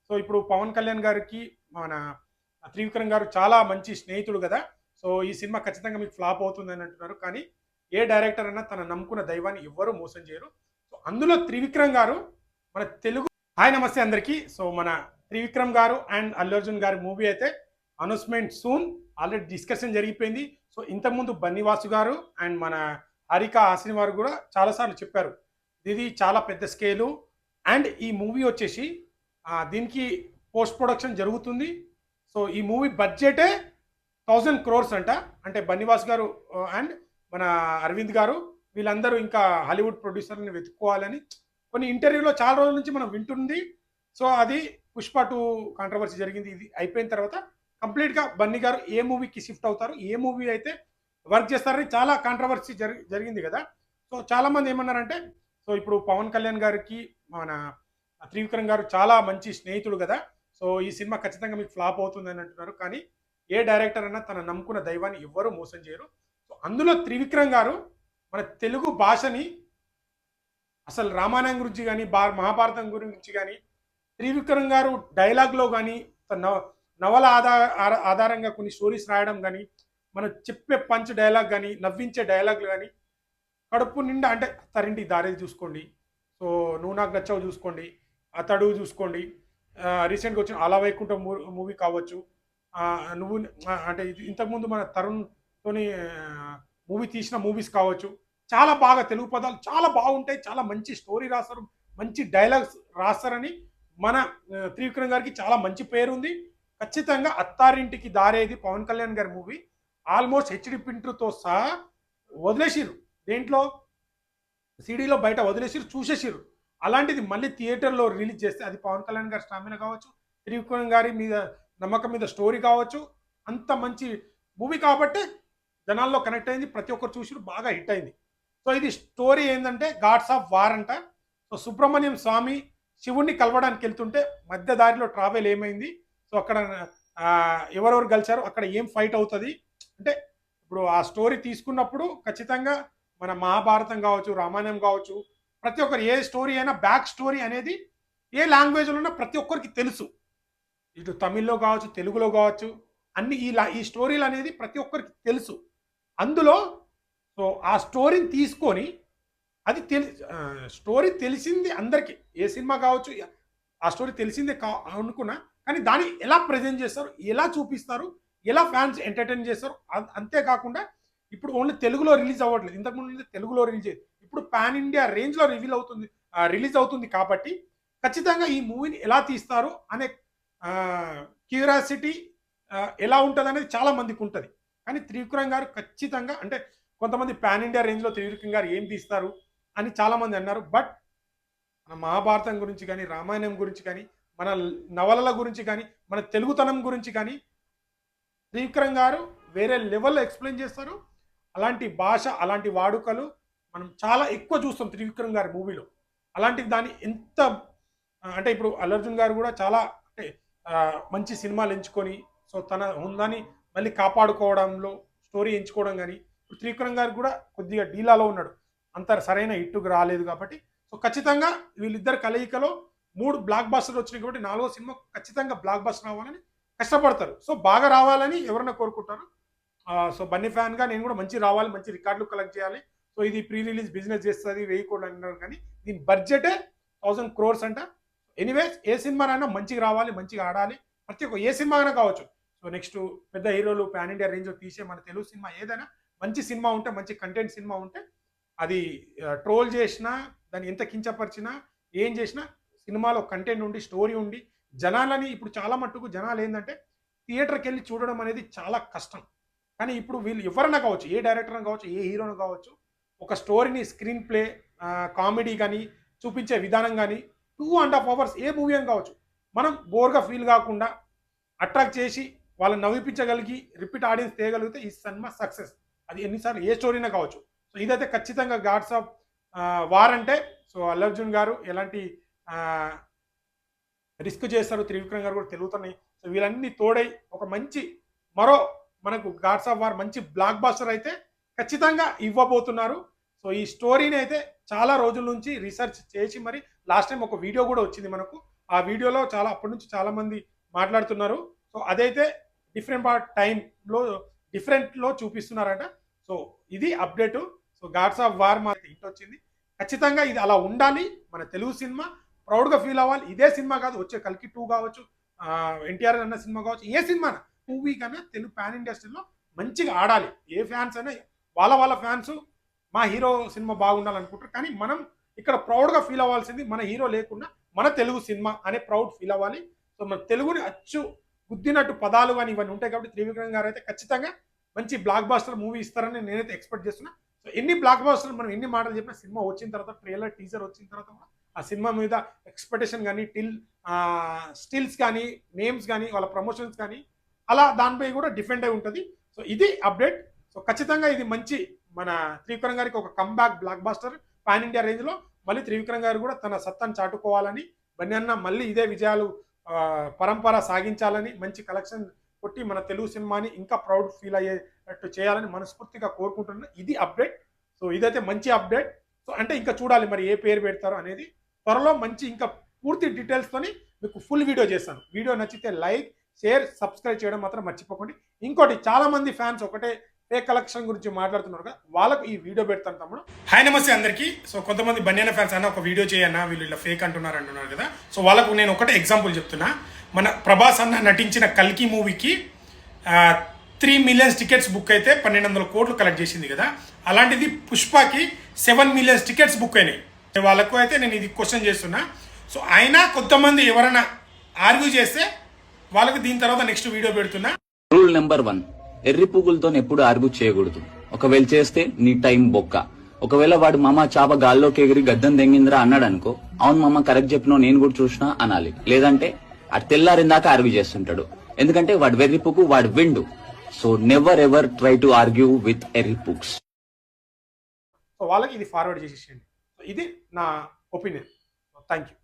So ఇప్పుడు పవన్ కళ్యాణ్ గారికి మన త్రివిక్రమ్ గారు చాలా మంచి స్నేహితుడు కదా. సో ఈ సినిమా ఖచ్చితంగా మీకు ఫ్లాప్ అవుతుందని అంటున్నారు. కానీ ఏ డైరెక్టర్ అన్నా తన నమ్ముకున్న దైవాన్ని ఎవ్వరూ మోసం చేయరు. సో అందులో త్రివిక్రమ్ గారు మన తెలుగు. హాయ్ నమస్తే అందరికీ. సో మన త్రివిక్రమ్ గారు అండ్ అల్లు అర్జున్ గారి మూవీ అయితే అనౌన్స్మెంట్ సూన్ ఆల్రెడీ డిస్కషన్ జరిగిపోయింది. సో ఇంతకుముందు బన్నీవాసు గారు అండ్ మన హారిక హాసిని వారు కూడా చాలాసార్లు చెప్పారు ఇది చాలా పెద్ద స్కేలు అండ్ ఈ మూవీ వచ్చేసి దీనికి పోస్ట్ ప్రొడక్షన్ జరుగుతుంది. సో ఈ మూవీ బడ్జెటే 1000 crores అంట. అంటే బన్నీవాస్ గారు అండ్ మన అరవింద్ గారు వీళ్ళందరూ ఇంకా హాలీవుడ్ ప్రొడ్యూసర్ని వెతుక్కోవాలని కొన్ని ఇంటర్వ్యూలో చాలా రోజుల నుంచి మనం వింటుంది. సో అది పుష్ప 2 కాంట్రవర్సీ జరిగింది. ఇది అయిపోయిన తర్వాత కంప్లీట్గా బన్నీ గారు ఏ మూవీకి షిఫ్ట్ అవుతారు, ఏ మూవీ అయితే వర్క్ చేస్తారని చాలా కాంట్రవర్సీ జరిగింది కదా. సో చాలామంది ఏమన్నారంటే సో ఇప్పుడు పవన్ కళ్యాణ్ గారికి మన త్రివిక్రమ్ గారు చాలా మంచి స్నేహితుడు కదా. సో ఈ సినిమా ఖచ్చితంగా మీకు ఫ్లాప్ అవుతుందని అంటున్నారు. కానీ ఏ డైరెక్టర్ అన్నా తన నమ్ముకున్న దైవాన్ని ఎవ్వరూ మోసం చేయరు. సో అందులో త్రివిక్రమ్ గారు మన తెలుగు భాషని అసలు రామాయణం గురించి కానీ మహాభారతం గురించి కానీ త్రివిక్రమ్ గారు డైలాగ్లో కానీ నవల ఆధారంగా కొన్ని స్టోరీస్ రాయడం కానీ మనం చెప్పే పంచ్ డైలాగ్ కానీ నవ్వించే డైలాగ్లు కానీ కడుపు నిండా అంటే అత్తారింటి దారేది చూసుకోండి, సో నువ్వు నాకు నచ్చావు చూసుకోండి, అతడు చూసుకోండి, రీసెంట్గా వచ్చిన అలా వైకుంఠం మూవీ కావచ్చు, నువ్వు అంటే ఇంతకుముందు మన తరుణ్తోని మూవీ తీసిన మూవీస్ కావచ్చు, చాలా బాగా తెలుగు పదాలు చాలా బాగుంటాయి, చాలా మంచి స్టోరీ రాస్తారు, మంచి డైలాగ్స్ రాస్తారని మన త్రివిక్రమ్ గారికి చాలా మంచి పేరు ఉంది. ఖచ్చితంగా అత్తారింటికి దారేది పవన్ కళ్యాణ్ గారి మూవీ ఆల్మోస్ట్ హెచ్డి ప్రింటర్తో సహా వదిలేసిరు. దేంట్లో సిడీలో బయట వదిలేసిరు, చూసేసిరు. అలాంటిది మళ్ళీ థియేటర్లో రిలీజ్ చేస్తే అది పవన్ కళ్యాణ్ గారి స్టామినా కావచ్చు, త్రివిక్రమ్ గారి మీద నమ్మకం మీద స్టోరీ కావచ్చు, అంత మంచి మూవీ కాబట్టి జనాల్లో కనెక్ట్ అయింది, ప్రతి ఒక్కరు చూసిరు, బాగా హిట్ అయింది. సో ఇది స్టోరీ ఏంటంటే గాడ్స్ ఆఫ్ వార్ అంట. సో సుబ్రహ్మణ్యం స్వామి శివుణ్ణి కలవడానికి వెళ్తుంటే మధ్య దారిలో ట్రావెల్ ఏమైంది, సో అక్కడ ఎవరెవరు కలిశారు, అక్కడ ఏం ఫైట్ అవుతుంది అంటే ఇప్పుడు ఆ స్టోరీ తీసుకున్నప్పుడు ఖచ్చితంగా మన మహాభారతం కావచ్చు, రామాయణం కావచ్చు, ప్రతి ఒక్కరు ఏ స్టోరీ అయినా బ్యాక్ స్టోరీ అనేది ఏ లాంగ్వేజ్లో ఉన్నా ప్రతి ఒక్కరికి తెలుసు. ఇటు తమిళ్లో కావచ్చు, తెలుగులో కావచ్చు, అన్ని ఈ స్టోరీలు అనేది ప్రతి ఒక్కరికి తెలుసు. అందులో సో ఆ స్టోరీని తీసుకొని అది స్టోరీ తెలిసింది అందరికీ, ఏ సినిమా కావచ్చు ఆ స్టోరీ తెలిసిందే అనుకున్నా, కానీ దాన్ని ఎలా ప్రజెంట్ చేస్తారు, ఎలా చూపిస్తారు, ఎలా ఫ్యాన్స్ ఎంటర్టైన్ చేస్తారు. అంతేకాకుండా ఇప్పుడు ఓన్లీ తెలుగులో రిలీజ్ అవ్వట్లేదు, ఇంతకుముందు తెలుగులో రిలీజ్ అయ్యేది, ఇప్పుడు పాన్ ఇండియా రేంజ్లో రిలీజ్ అవుతుంది కాబట్టి ఖచ్చితంగా ఈ మూవీని ఎలా తీస్తారు అనే క్యూరియాసిటీ ఎలా ఉంటుంది అనేది చాలా మందికి ఉంటుంది. కానీ త్రివిక్రమ్ గారు ఖచ్చితంగా అంటే కొంతమంది పాన్ ఇండియా రేంజ్లో త్రివిక్రమ్ గారు ఏం తీస్తారు అని చాలామంది అన్నారు. బట్ మన మహాభారతం గురించి కానీ, రామాయణం గురించి కానీ, మన నవలల గురించి కానీ, మన తెలుగుతనం గురించి కానీ త్రివిక్రమ్ గారు వేరే లెవెల్లో ఎక్స్ప్లెయిన్ చేస్తారు. అలాంటి భాష, అలాంటి వాడుకలు మనం చాలా ఎక్కువ చూస్తాం త్రివిక్రమ్ గారి మూవీలో. అలాంటి దాన్ని ఎంత అంటే ఇప్పుడు అల్లు అర్జున్ గారు కూడా చాలా అంటే మంచి సినిమాలు ఎంచుకొని సో తన హుందాని మళ్ళీ కాపాడుకోవడంలో స్టోరీ ఎంచుకోవడం కానీ, ఇప్పుడు త్రివిక్రమ్ గారు కూడా కొద్దిగా డీలాలో ఉన్నాడు, అంత సరైన హిట్టుకు రాలేదు కాబట్టి. సో ఖచ్చితంగా వీళ్ళిద్దరు కలయికలో 3 బ్లాక్ బాస్టర్లు వచ్చినాయి కాబట్టి 4వ సినిమా ఖచ్చితంగా బ్లాక్ బాస్టర్ రావాలని కష్టపడతారు. సో బాగా రావాలని ఎవరైనా కోరుకుంటారు. సో బన్నీ ఫ్యాన్గా నేను కూడా మంచి రావాలి, మంచి రికార్డులు కలెక్ట్ చేయాలి. సో ఇది ప్రీ రిలీజ్ బిజినెస్ చేస్తుంది 1000 కోట్లు అన్నారు, కానీ దీని బడ్జెటే 1000 crores అంట. ఎనీవేస్ ఏ సినిమానైనా మంచిగా రావాలి, మంచిగా ఆడాలి, ప్రతి ఒక్క ఏ సినిమా అయినా కావచ్చు. సో నెక్స్ట్ పెద్ద హీరోలు పాన్ ఇండియా రేంజ్లో తీసే మన తెలుగు సినిమా ఏదైనా మంచి సినిమా ఉంటే, మంచి కంటెంట్ సినిమా ఉంటే, అది ట్రోల్ చేసినా, దాన్ని ఎంత కించపరిచినా, ఏం చేసినా సినిమాలో కంటెంట్ ఉండి, స్టోరీ ఉండి, జనాలని ఇప్పుడు చాలా మట్టుకు జనాలు ఏంటంటే థియేటర్కి వెళ్ళి చూడడం అనేది చాలా కష్టం. కానీ ఇప్పుడు వీళ్ళు ఎవరైనా కావచ్చు, ఏ డైరెక్టర్ కావచ్చు, ఏ హీరోను కావచ్చు, ఒక స్టోరీని స్క్రీన్ ప్లే కామెడీ కానీ చూపించే విధానం కానీ 2.5 hours ఏ మూవీ అని కావచ్చు, మనం బోర్గా ఫీల్ కాకుండా అట్రాక్ట్ చేసి వాళ్ళని నవ్విపించగలిగి రిపీట్ ఆడియన్స్ తేయగలిగితే ఈ సినిమా సక్సెస్. అది ఎన్నిసార్లు ఏ స్టోరీనే కావచ్చు. సో ఇదైతే ఖచ్చితంగా గాడ్స్ ఆఫ్ వార్ అంటే సో అల్లు అర్జున్ గారు ఎలాంటి రిస్క్ చేస్తారు, త్రివిక్రమ్ గారు కూడా తెలుగుతున్నాయి. సో వీళ్ళన్నీ తోడై ఒక మంచి మరో మనకు గాడ్స్ ఆఫ్ వార్ మంచి బ్లాక్ బాస్టర్ అయితే ఖచ్చితంగా ఇవ్వబోతున్నారు. సో ఈ స్టోరీని అయితే చాలా రోజుల నుంచి రీసెర్చ్ చేసి మరి లాస్ట్ టైం ఒక వీడియో కూడా వచ్చింది మనకు. ఆ వీడియోలో చాలా అప్పటి నుంచి చాలా మంది మాట్లాడుతున్నారు. సో అదైతే డిఫరెంట్ టైంలో డిఫరెంట్లో చూపిస్తున్నారట. సో ఇది update. So God's of war మా హిట్ వచ్చింది. ఖచ్చితంగా ఇది అలా ఉండాలి. మన తెలుగు సినిమా ప్రౌడ్గా ఫీల్ అవ్వాలి. ఇదే సినిమా కాదు, వచ్చే కల్కి 2 కావచ్చు, ఎన్టీఆర్ అన్న సినిమా కావచ్చు, ఏ సినిమా మూవీ కన్నా తెలుగు పాన్ ఇండస్ట్రీలో మంచిగా ఆడాలి. ఏ ఫ్యాన్స్ అయినా వాళ్ళ ఫ్యాన్స్ మా హీరో సినిమా బాగుండాలనుకుంటారు. కానీ మనం ఇక్కడ ప్రౌడ్గా ఫీల్ అవ్వాల్సింది మన హీరో లేకుండా మన తెలుగు సినిమా అనే ప్రౌడ్ ఫీల్ అవ్వాలి. సో మన తెలుగుని అచ్చు గుద్దినట్టు పదాలు కానీ ఇవన్నీ ఉంటాయి కాబట్టి త్రివిక్రమ్ గారు అయితే ఖచ్చితంగా మంచి బ్లాక్ బాస్టర్ మూవీ ఇస్తారని నేనైతే ఎక్స్పెక్ట్ చేస్తున్నా. సో ఎన్ని బ్లాక్ బాస్టర్ మనం ఎన్ని మాటలు చెప్పినా సినిమా వచ్చిన తర్వాత ట్రైలర్ టీజర్ వచ్చిన తర్వాత కూడా ఆ సినిమా మీద ఎక్స్పెక్టేషన్ కానీ స్టిల్స్ కానీ నేమ్స్ కానీ వాళ్ళ ప్రమోషన్స్ కానీ అలా దానిపై కూడా డిఫెండ్ అయి ఉంటుంది. సో ఇది అప్డేట్. సో ఖచ్చితంగా ఇది మంచి మన త్రివిక్రమ్ గారికి ఒక comeback blockbuster pan India రేంజ్లో మళ్ళీ త్రివిక్రమ్ గారు కూడా తన సత్తాను చాటుకోవాలని, బన్యన్న మళ్ళీ ఇదే విజయాలు పరంపర సాగించాలని, మంచి కలెక్షన్ కొట్టి మన తెలుగు సినిమాని ఇంకా ప్రౌడ్ ఫీల్ అయ్యేటట్టు చేయాలని మనస్ఫూర్తిగా కోరుకుంటున్నాను. ఇది అప్డేట్. సో ఇదైతే మంచి అప్డేట్. సో అంటే ఇంకా చూడాలి మరి ఏ పేరు పెడతారో అనేది. త్వరలో మంచి ఇంకా పూర్తి డీటెయిల్స్తోని మీకు ఫుల్ వీడియో చేస్తాను. వీడియో నచ్చితే లైక్, షేర్, సబ్స్క్రైబ్ చేయడం మాత్రం మర్చిపోకండి. ఇంకోటి, చాలా మంది ఫ్యాన్స్ ఒకటే ఫేక్ కలెక్షన్ గురించి మాట్లాడుతున్నారు కదా, వాళ్ళకు ఈ వీడియో పెడతాను తమ్ముడు. హాయ్ నమస్తే అందరికీ. సో కొంతమంది బన్యానా ఫ్యాన్స్ అన్న ఒక వీడియో చేయన్నా, వీళ్ళు ఇలా ఫేక్ అంటున్నారు కదా. సో వాళ్ళకు నేను ఒకటే ఎగ్జాంపుల్ చెప్తున్నా. మన ప్రభాస్ అన్న నటించిన కల్కి మూవీకి 3 మిలియన్స్ టికెట్స్ బుక్ అయితే 1200 కోట్లు కలెక్ట్ చేసింది కదా. అలాంటిది పుష్పకి 7 మిలియన్స్ టికెట్స్ బుక్ అయినాయి. వాళ్ళకు అయితే నేను ఇది క్వశ్చన్ చేస్తున్నా. సో అయినా కొంతమంది ఎవరైనా ఆర్గ్యూ చేస్తే వాళ్ళకి దీని తర్వాత నెక్స్ట్ వీడియో పెడుతున్నా. రూల్ నెంబర్ 1, ఎర్రి పువ్వులతో ఎప్పుడు ఆర్గ్యూ చేయకూడదు. ఒకవేళ చేస్తే నీ టైం బొక్క. ఒకవేళ వాడు మామ చాప గాల్లోకి ఎగిరి గద్దం దెంగిందిరా అన్నాడు అనుకో, అవును మామ కరెక్ట్ చెప్పినా నేను కూడా చూసినా అనాలి. లేదంటే అటు తెల్లారిందాక ఆర్గ్యూ చేస్తుంటాడు. ఎందుకంటే వాడు వెర్రి పువ్వు, వాడు విండు. So never ever try to argue with ఎర్రి పుక్స్. సో వాళ్ళకి ఇది ఫార్వర్డ్ చేసేసేయండి. ఇది నా ఒపీనియన్. Thank you.